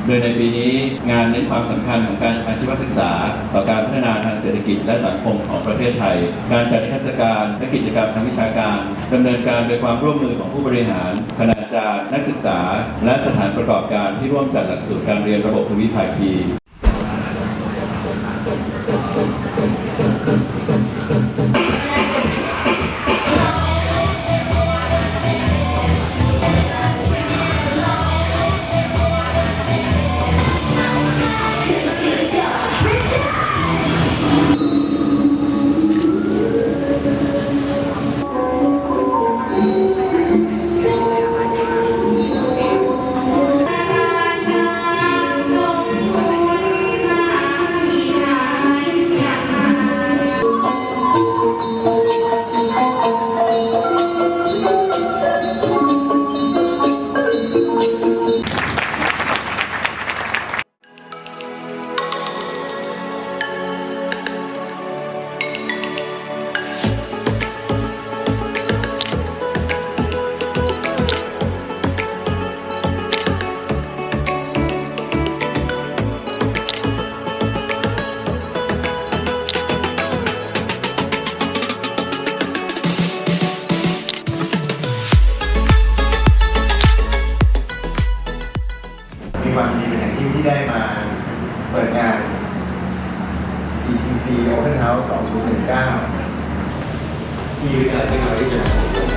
โดยในปีนี้งานเน้นความสำคัญของการอาชีวศึกษาต่อการพัฒนาทางเศรษฐกิจและสังคมของประเทศไทยการจัดนิทรรศการและกิจกรรมทางวิชาการดำเนินการโดยความร่วมมือของผู้บริหารคณาจารย์นักศึกษาและสถานประกอบการที่ร่วมจัดหลักสูตรการเรียนระบบทวิภาคีความดีเป็นอย่างยิ่งที่ได้มาเปิดงาน CTC Open House 2019 ที่วิทยาลัยเทคโนโลยีจุฬาลงกรณ์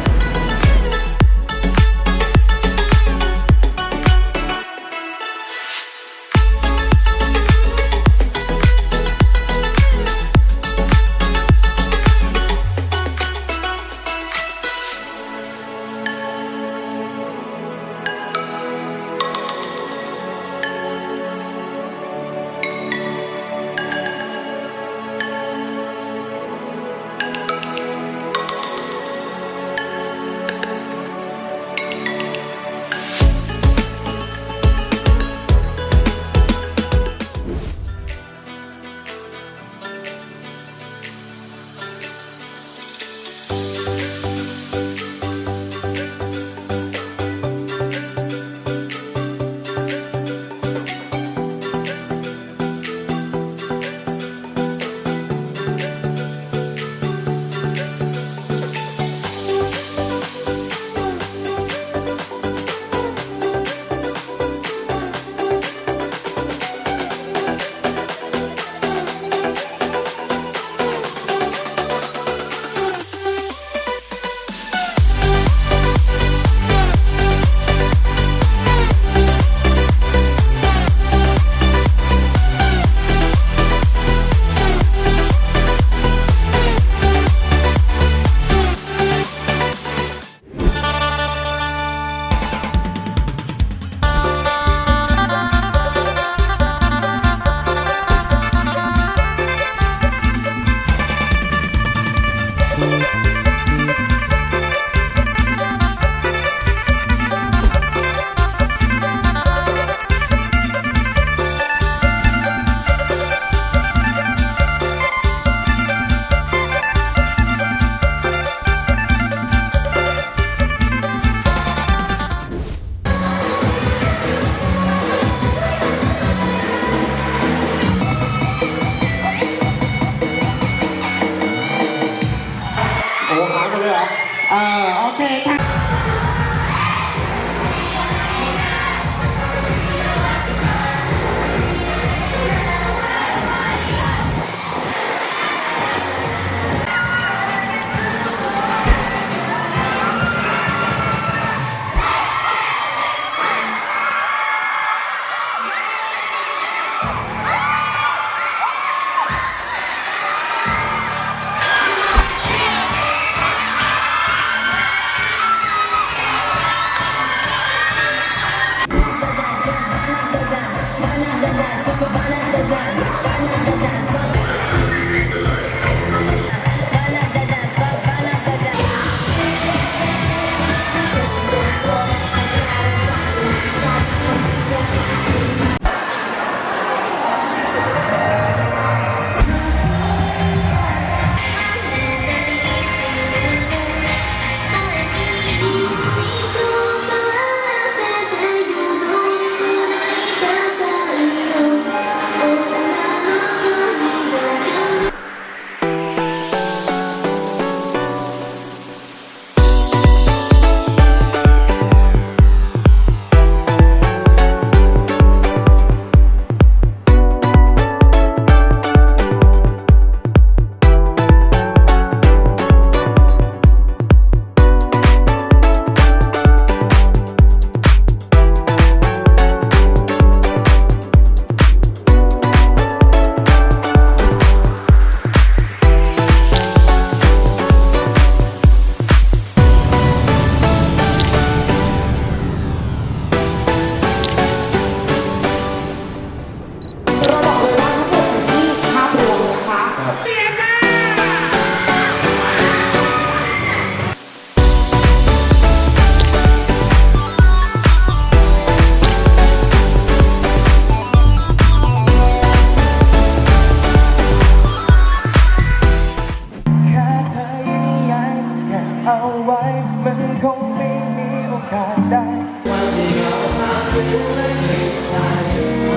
กาสได้วันที่เราพาไปดูและเห็นใจ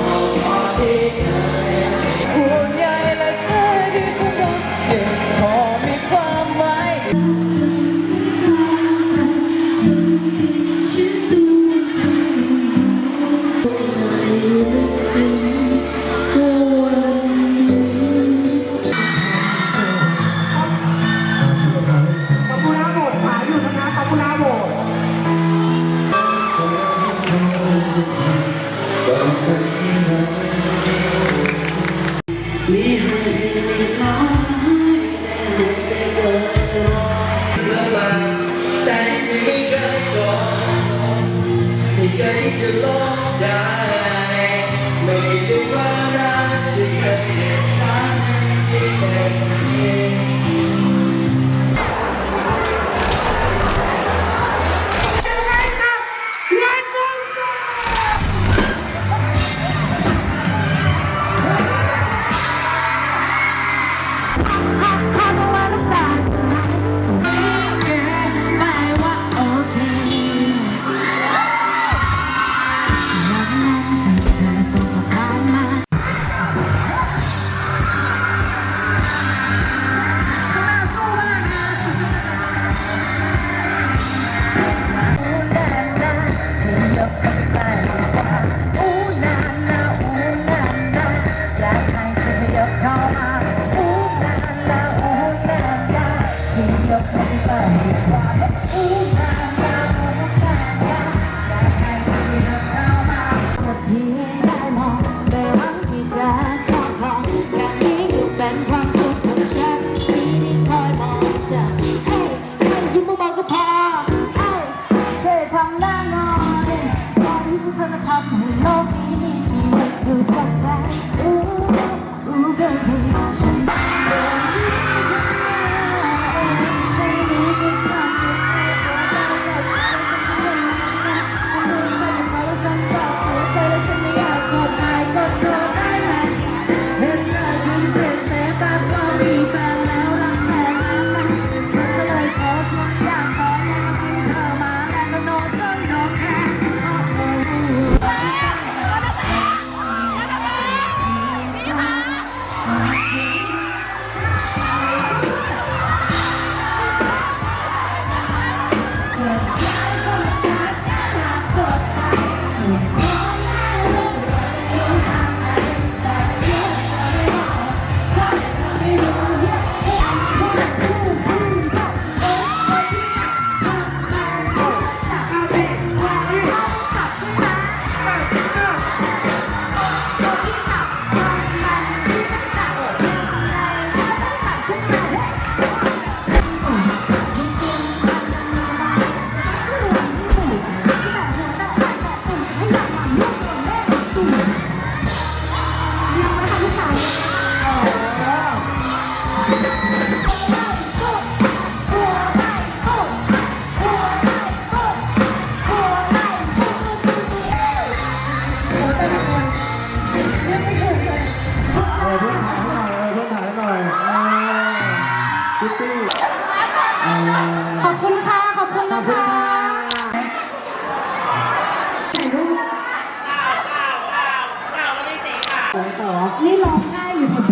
เอาตอนที่เธอห่วงใยและเธอที่คงต้องยังพอมีความหมาย มีให้มีน้อยแต่ให้ได้เกินร้อยเมื่อมาแต่ที่ไม่เคยกอดไม่เคยที่จะลบได้ไม่ได้ความรักที่เคยเก็บไว้ที่เป็นเอง ขอบคุณค่ะ ขอบคุณนะคะถ่ายรูปนี่ร้องไห้อยู่คนเดียว